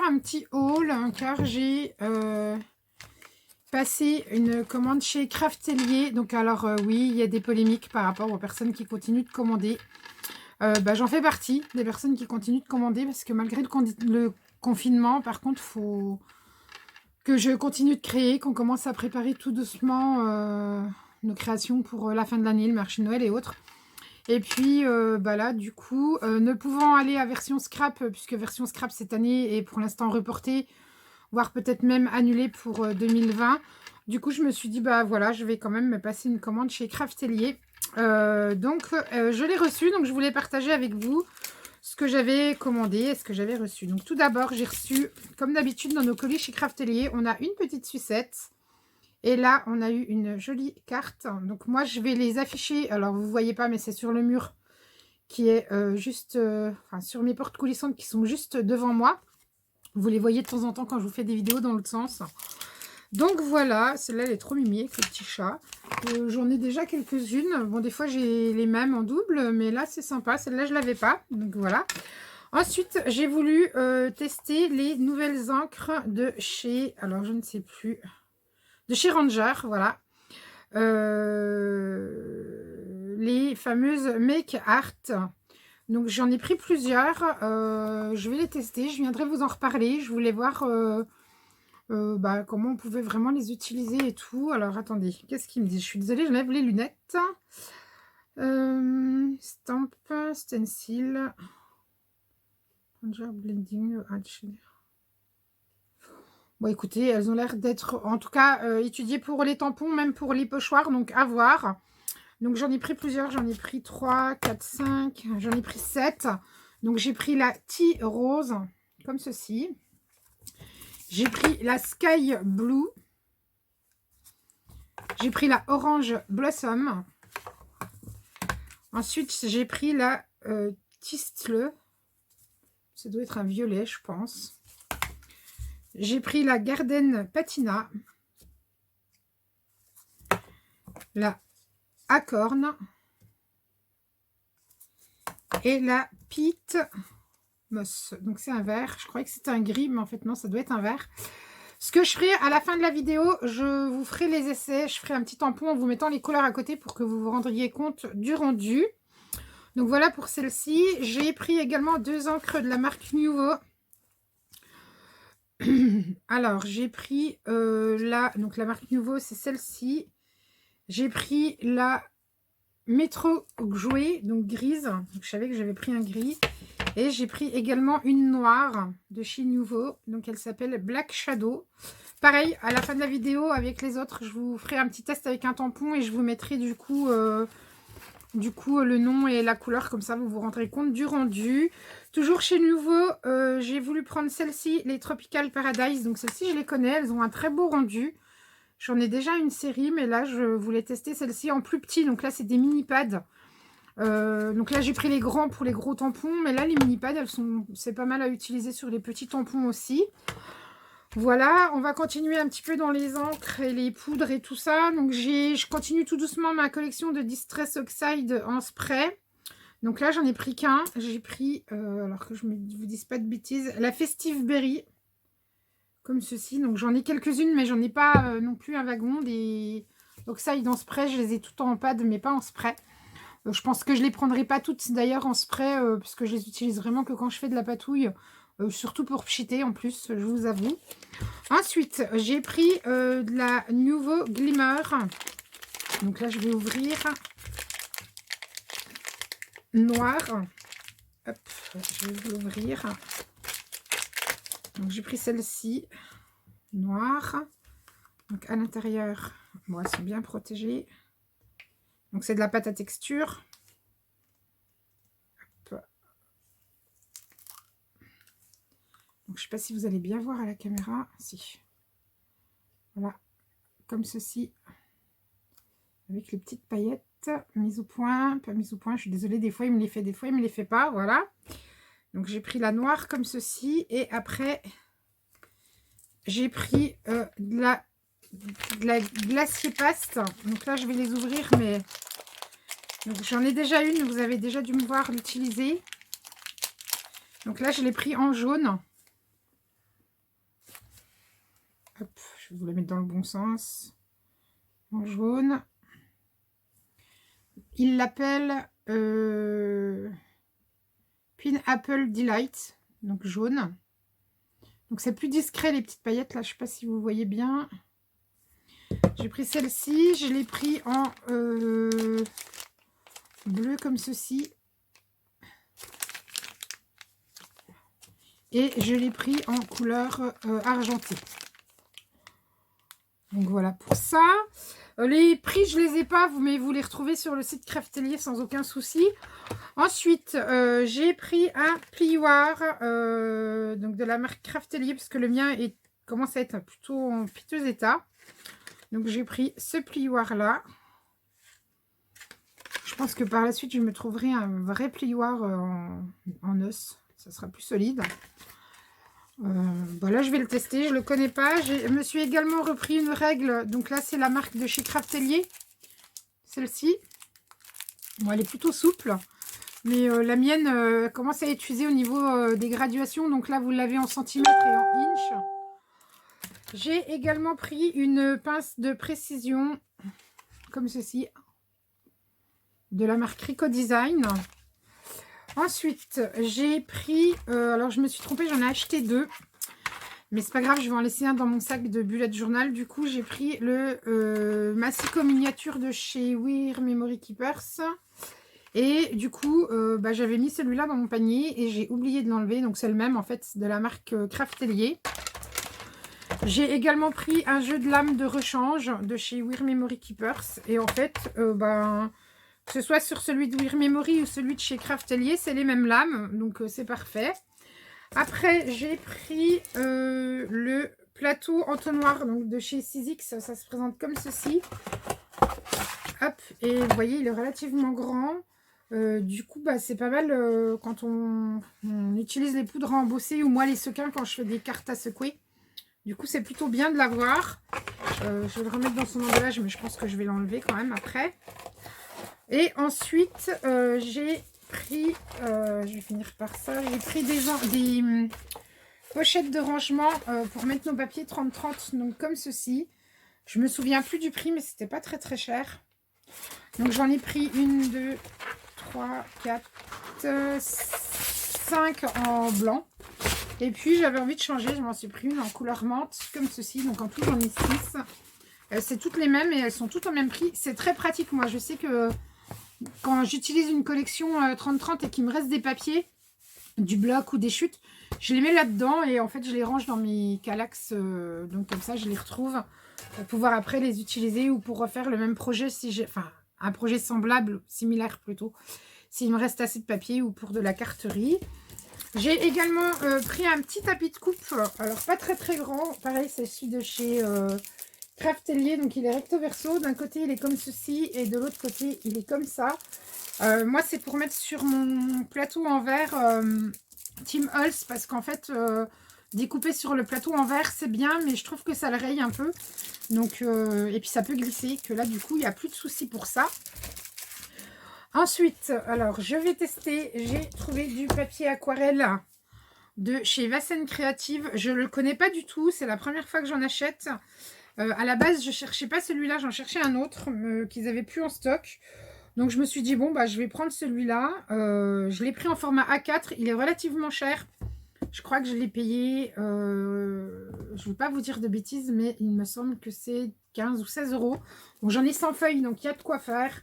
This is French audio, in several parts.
un petit haul car j'ai passé une commande chez Craftelier. Donc alors oui, il y a des polémiques par rapport aux personnes qui continuent de commander. J'en fais partie des personnes qui continuent de commander parce que malgré le confinement, par contre, faut que je continue de créer, qu'on commence à préparer tout doucement nos créations pour la fin de l'année, le marché de Noël et autres. Et puis là, du coup, ne pouvant aller à version scrap, puisque version scrap cette année est pour l'instant reportée, voire peut-être même annulée pour 2020. Du coup, je me suis dit, voilà, je vais quand même me passer une commande chez Craftelier. Je l'ai reçu, donc je voulais partager avec vous ce que j'avais commandé et ce que j'avais reçu. Donc tout d'abord, j'ai reçu, comme d'habitude dans nos colis chez Craftelier, on a une petite sucette. Et là, on a eu une jolie carte. Donc moi, je vais les afficher. Alors, vous ne voyez pas, mais c'est sur le mur qui est juste... sur mes portes coulissantes qui sont juste devant moi. Vous les voyez de temps en temps quand je vous fais des vidéos dans l'autre sens. Donc voilà, celle-là, elle est trop mimi avec le petit chat. J'en ai déjà quelques-unes. Bon, des fois, j'ai les mêmes en double, mais là, c'est sympa. Celle-là, je ne l'avais pas. Donc voilà. Ensuite, j'ai voulu tester les nouvelles encres de chez... Alors, je ne sais plus... De chez Ranger, voilà. Les fameuses Make Art. Donc, j'en ai pris plusieurs. Je vais les tester. Je viendrai vous en reparler. Je voulais voir comment on pouvait vraiment les utiliser et tout. Alors, attendez. Qu'est-ce qu'il me dit? Je suis désolée, je lève les lunettes. Stamp, stencil. Ranger Blending. Bon, écoutez, elles ont l'air d'être, en tout cas, étudiées pour les tampons, même pour les pochoirs, donc à voir. Donc, j'en ai pris plusieurs. J'en ai pris 3, 4, 5. J'en ai pris 7. Donc, j'ai pris la Tea Rose, comme ceci. J'ai pris la Sky Blue. J'ai pris la Orange Blossom. Ensuite, j'ai pris la Tistle. Ça doit être un violet, je pense. J'ai pris la Garden Patina, la Acorn et la Peat Moss. Donc c'est un vert. Je croyais que c'était un gris, mais en fait non, ça doit être un vert. Ce que je ferai à la fin de la vidéo, je vous ferai les essais. Je ferai un petit tampon en vous mettant les couleurs à côté pour que vous vous rendriez compte du rendu. Donc voilà pour celle-ci. J'ai pris également 2 encres de la marque Nuvo. Alors, j'ai pris donc la marque Nuvo, c'est celle-ci. J'ai pris la Metro Jouet, donc grise. Donc, je savais que j'avais pris un gris. Et j'ai pris également une noire de chez Nuvo. Donc, elle s'appelle Black Shadow. Pareil, à la fin de la vidéo, avec les autres, je vous ferai un petit test avec un tampon et je vous mettrai du coup le nom et la couleur, comme ça vous vous rendrez compte du rendu. Toujours chez Nuvo, j'ai voulu prendre celle-ci, les Tropical Paradise. Donc celles-ci, je les connais, elles ont un très beau rendu. J'en ai déjà une série, mais là, je voulais tester celle-ci en plus petit. Donc là, c'est des mini-pads. Donc là, j'ai pris les grands pour les gros tampons. Mais là, les mini-pads, c'est pas mal à utiliser sur les petits tampons aussi. Voilà, on va continuer un petit peu dans les encres et les poudres et tout ça. Donc, je continue tout doucement ma collection de Distress Oxide en spray. Donc là, j'en ai pris qu'un. J'ai pris, alors que je ne vous dise pas de bêtises, la Festive Berry. Comme ceci. Donc, j'en ai quelques-unes, mais j'en ai pas non plus un wagon. Des Oxide en spray, je les ai toutes en pad, mais pas en spray. Je pense que je ne les prendrai pas toutes d'ailleurs en spray, parce que je les utilise vraiment que quand je fais de la patouille. Surtout pour pchiter en plus, je vous avoue. Ensuite, j'ai pris de la Nuvo Glimmer. Donc là, je vais ouvrir. Noir. Hop, je vais vous l'ouvrir. Donc j'ai pris celle-ci. Noire. Donc à l'intérieur, bon, elles sont bien protégées. Donc c'est de la pâte à texture. Hop. Donc je ne sais pas si vous allez bien voir à la caméra. Si. Voilà. Comme ceci. Avec les petites paillettes mises au point, pas mises au point, je suis désolée, des fois il me les fait, des fois il me les fait pas, voilà. Donc j'ai pris la noire comme ceci, et après j'ai pris de la glacier paste. Donc là je vais les ouvrir, mais j'en ai déjà une, vous avez déjà dû me voir l'utiliser. Donc là je l'ai pris en jaune. Hop, je vais vous la mettre dans le bon sens. En jaune. Il l'appelle Pineapple Delight, donc jaune. Donc c'est plus discret les petites paillettes là, je ne sais pas si vous voyez bien. J'ai pris celle-ci, je l'ai pris en bleu comme ceci. Et je l'ai pris en couleur argentée. Donc voilà pour ça. Les prix, je les ai pas, mais vous les retrouvez sur le site Craftelier sans aucun souci. Ensuite, j'ai pris un plioir donc de la marque Craftelier parce que le mien commence à être plutôt en piteux état. Donc j'ai pris ce plioir là. Je pense que par la suite, je me trouverai un vrai plioir en os. Ça sera plus solide. Voilà, je vais le tester, je ne le connais pas. Je me suis également repris une règle. Donc là, c'est la marque de chez Craftelier. Celle-ci. Bon, elle est plutôt souple. Mais la mienne commence à être usée au niveau des graduations. Donc là, vous l'avez en centimètres et en inch. J'ai également pris une pince de précision. Comme ceci. De la marque Rico Design. Ensuite, j'ai pris, alors je me suis trompée, j'en ai acheté 2. Mais c'est pas grave, je vais en laisser un dans mon sac de bullet journal. Du coup, j'ai pris le Massico miniature de chez Weir Memory Keepers. Et du coup, j'avais mis celui-là dans mon panier et j'ai oublié de l'enlever. Donc c'est le même en fait de la marque Craftelier. J'ai également pris un jeu de lames de rechange de chez Weir Memory Keepers. Et en fait, que ce soit sur celui de Weir Memory ou celui de chez Craftelier, c'est les mêmes lames, donc c'est parfait. Après, j'ai pris le plateau entonnoir donc de chez Sizzix, ça se présente comme ceci. Hop, et vous voyez, il est relativement grand. Du coup, c'est pas mal quand on utilise les poudres à embosser ou moi les sequins quand je fais des cartes à secouer. Du coup, c'est plutôt bien de l'avoir. Je vais le remettre dans son emballage, mais je pense que je vais l'enlever quand même après. Et ensuite, j'ai pris, je vais finir par ça, j'ai pris des pochettes de rangement pour mettre nos papiers 30-30, donc comme ceci. Je me souviens plus du prix, mais c'était pas très très cher. Donc j'en ai pris 1, 2, 3, 4, 5 en blanc. Et puis j'avais envie de changer, je m'en suis pris une en couleur menthe, comme ceci. Donc en tout j'en ai 6. C'est toutes les mêmes et elles sont toutes au même prix. C'est très pratique, moi je sais que quand j'utilise une collection 30-30 et qu'il me reste des papiers, du bloc ou des chutes, je les mets là-dedans et en fait je les range dans mes calax. Donc comme ça je les retrouve pour pouvoir après les utiliser ou pour refaire le même projet si j'ai, enfin un projet semblable, similaire plutôt, s'il me reste assez de papier ou pour de la carterie. J'ai également pris un petit tapis de coupe, alors pas très très grand, pareil c'est celui de chez Craftelier, donc il est recto verso, d'un côté il est comme ceci et de l'autre côté il est comme ça. Moi c'est pour mettre sur mon plateau en verre Team Hulse, parce qu'en fait découper sur le plateau en verre c'est bien, mais je trouve que ça le raye un peu, donc et puis ça peut glisser, que là du coup il n'y a plus de soucis pour ça. Ensuite, alors je vais tester, j'ai trouvé du papier aquarelle de chez Vassen Creative. Je ne le connais pas du tout, c'est la première fois que j'en achète. À la base, je ne cherchais pas celui-là, j'en cherchais un autre qu'ils avaient plus en stock. Donc je me suis dit, bon, je vais prendre celui-là. Je l'ai pris en format A4, il est relativement cher. Je crois que je l'ai payé, je ne veux pas vous dire de bêtises, mais il me semble que c'est 15 ou 16 €. Donc j'en ai 100 feuilles, donc il y a de quoi faire.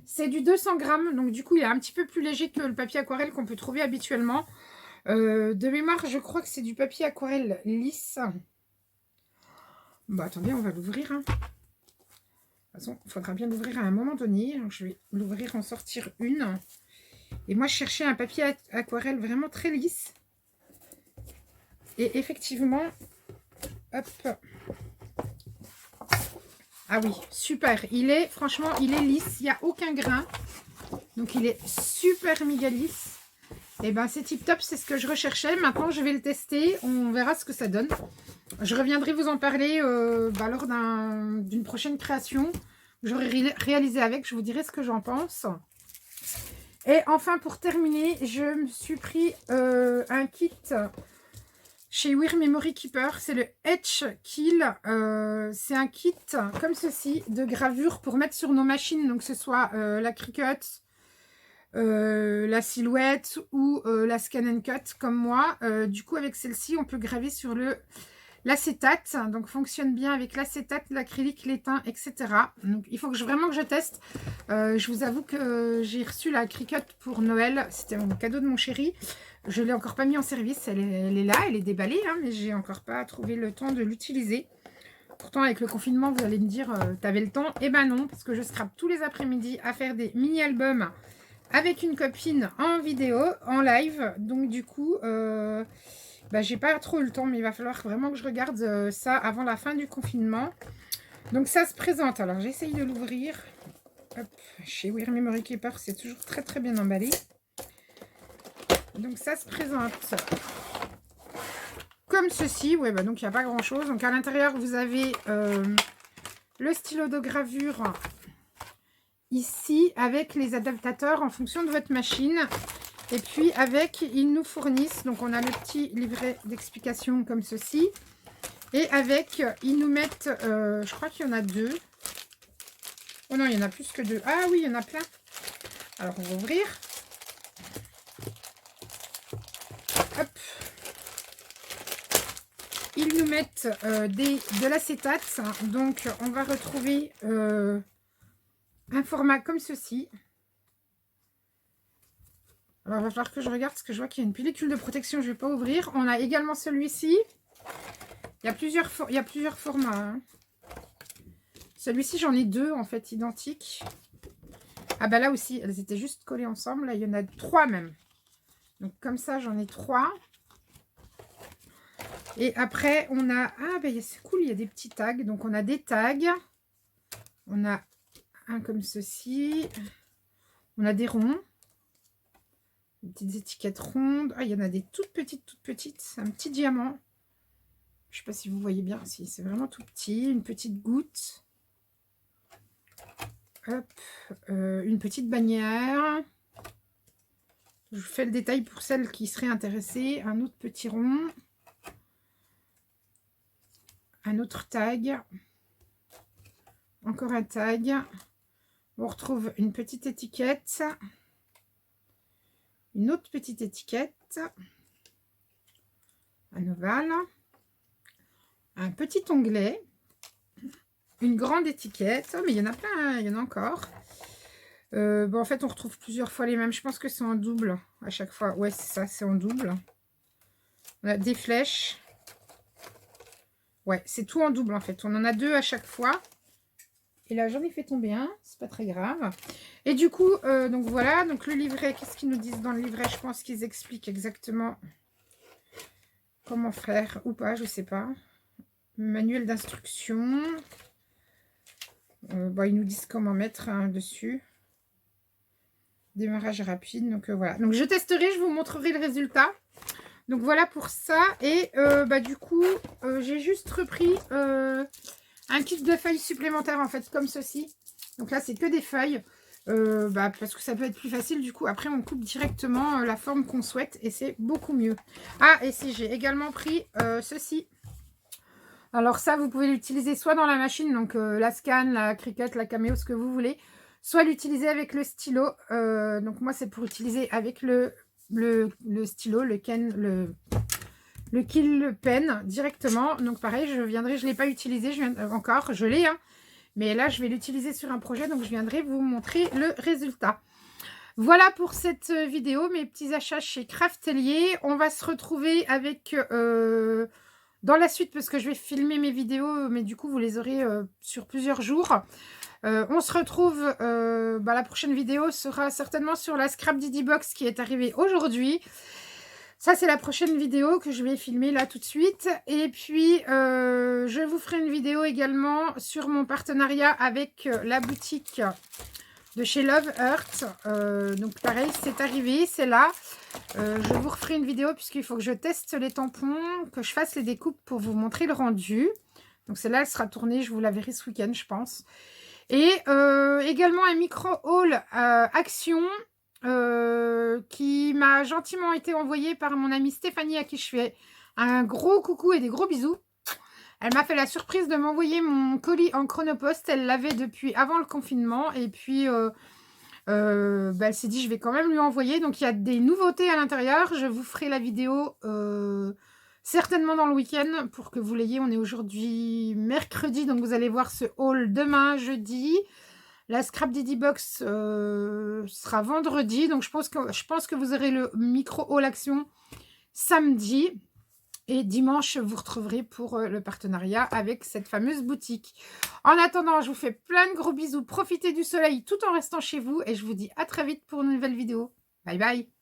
C'est du 200 grammes, donc du coup il est un petit peu plus léger que le papier aquarelle qu'on peut trouver habituellement. De mémoire, je crois que c'est du papier aquarelle lisse. Bon, attendez, on va l'ouvrir. De toute façon, il faudra bien l'ouvrir à un moment donné. Donc je vais l'ouvrir, en sortir une. Et moi, je cherchais un papier aquarelle vraiment très lisse. Et effectivement, hop. Ah oui, super. Franchement, il est lisse. Il n'y a aucun grain. Donc, il est super méga lisse. Et ben, c'est tip top. C'est ce que je recherchais. Maintenant, je vais le tester. On verra ce que ça donne. Je reviendrai vous en parler lors d'une prochaine création. J'aurai réalisé avec. Je vous dirai ce que j'en pense. Et enfin, pour terminer, je me suis pris un kit chez Wear Memory Keeper. C'est le Etch Kill. C'est un kit comme ceci de gravure pour mettre sur nos machines. Donc, que ce soit la Cricut, la Silhouette ou la Scan & Cut comme moi. Du coup, avec celle-ci, on peut graver sur l'acétate. Donc, fonctionne bien avec l'acétate, l'acrylique, l'étain, etc. Donc, il faut vraiment que je teste. Je vous avoue que j'ai reçu la Cricut pour Noël. C'était mon cadeau de mon chéri. Je ne l'ai encore pas mis en service. Elle est là, elle est déballée, hein, mais j'ai encore pas trouvé le temps de l'utiliser. Pourtant, avec le confinement, vous allez me dire, t'avais le temps? Eh ben non, parce que je scrape tous les après-midi à faire des mini-albums avec une copine en vidéo, en live. Donc, du coup, bah, j'ai pas trop eu le temps, mais il va falloir vraiment que je regarde ça avant la fin du confinement. Donc, ça se présente. Alors, j'essaye de l'ouvrir. Hop, chez Wear Memory Keeper, c'est toujours très très bien emballé. Donc, ça se présente comme ceci. Ouais, bah, donc, il n'y a pas grand chose. Donc, à l'intérieur, vous avez le stylo de gravure ici avec les adaptateurs en fonction de votre machine. Et puis, avec, ils nous fournissent, donc on a le petit livret d'explication comme ceci. Et avec, ils nous mettent, je crois qu'il y en a 2. Oh non, il y en a plus que 2. Ah oui, il y en a plein. Alors, on va ouvrir. Hop. Ils nous mettent de l'acétate. Donc, on va retrouver un format comme ceci. Alors, il va falloir que je regarde parce que je vois qu'il y a une pellicule de protection. Je ne vais pas ouvrir. On a également celui-ci. Il y a plusieurs formats. Hein. Celui-ci, j'en ai 2 en fait identiques. Ah bah là aussi, elles étaient juste collées ensemble. Là, il y en a 3 même. Donc comme ça, j'en ai 3. Et après, on a... Ah bah c'est cool, il y a des petits tags. Donc on a des tags. On a un comme ceci. On a des ronds. Des petites étiquettes rondes. Ah, il y en a des toutes petites. C'est un petit diamant. Je ne sais pas si vous voyez bien. Si, c'est vraiment tout petit. Une petite goutte. Hop. Une petite bannière. Je vous fais le détail pour celles qui seraient intéressées. Un autre petit rond. Un autre tag. Encore un tag. On retrouve une petite étiquette. Une autre petite étiquette. Un ovale. Un petit onglet. Une grande étiquette. Oh, mais il y en a plein, hein, il y en a encore. Bon, en fait, on retrouve plusieurs fois les mêmes. Je pense que c'est en double à chaque fois. Ouais, c'est ça, c'est en double. On a des flèches. Ouais, c'est tout en double, en fait. On en a 2 à chaque fois. Et là, j'en ai fait tomber un. C'est pas très grave. Et du coup, donc voilà. Donc le livret, qu'est-ce qu'ils nous disent dans le livret? Je pense qu'ils expliquent exactement comment faire ou pas, je sais pas. Manuel d'instruction. Bon, ils nous disent comment mettre dessus. Démarrage rapide. Donc voilà. Donc je testerai, je vous montrerai le résultat. Donc voilà pour ça. Et bah, du coup, j'ai juste repris un kit de feuilles supplémentaires en fait, comme ceci. Donc là, c'est que des feuilles. Bah, parce que ça peut être plus facile. Du coup, après, on coupe directement la forme qu'on souhaite. Et c'est beaucoup mieux. Ah, et si j'ai également pris ceci. Alors ça, vous pouvez l'utiliser soit dans la machine, donc la Scan, la Cricut, la Cameo, ce que vous voulez, soit l'utiliser avec le stylo. Donc moi, c'est pour utiliser avec le stylo, le Kill Pen directement. Donc pareil, je ne l'ai pas utilisé encore, je l'ai, hein, mais là, je vais l'utiliser sur un projet, donc je viendrai vous montrer le résultat. Voilà pour cette vidéo, mes petits achats chez Craftelier. On va se retrouver avec... dans la suite, parce que je vais filmer mes vidéos, mais du coup, vous les aurez sur plusieurs jours. On se retrouve, bah, la prochaine vidéo sera certainement sur la Scrap Didi Box qui est arrivée aujourd'hui. Ça, c'est la prochaine vidéo que je vais filmer là tout de suite. Et puis, je vous ferai une vidéo également sur mon partenariat avec la boutique de chez Love Earth. Donc pareil, c'est arrivé, c'est là. Je vous referai une vidéo puisqu'il faut que je teste les tampons, que je fasse les découpes pour vous montrer le rendu. Donc celle-là, elle sera tournée, je vous la verrai ce week-end, je pense. Et également un micro-haul Action qui m'a gentiment été envoyé par mon amie Stéphanie, à qui je fais Un gros coucou et des gros bisous. Elle m'a fait la surprise de m'envoyer mon colis en chronopost. Elle l'avait depuis avant le confinement. Et puis, elle s'est dit, je vais quand même lui envoyer. Donc, il y a des nouveautés à l'intérieur. Je vous ferai la vidéo certainement dans le week-end pour que vous l'ayez. On est aujourd'hui mercredi. Donc, vous allez voir ce haul demain, jeudi. La Scrap Didi Box sera vendredi. Donc, je pense que vous aurez le micro haul action samedi. Et dimanche, vous retrouverez pour le partenariat avec cette fameuse boutique. En attendant, je vous fais plein de gros bisous. Profitez du soleil tout en restant chez vous. Et je vous dis à très vite pour une nouvelle vidéo. Bye bye.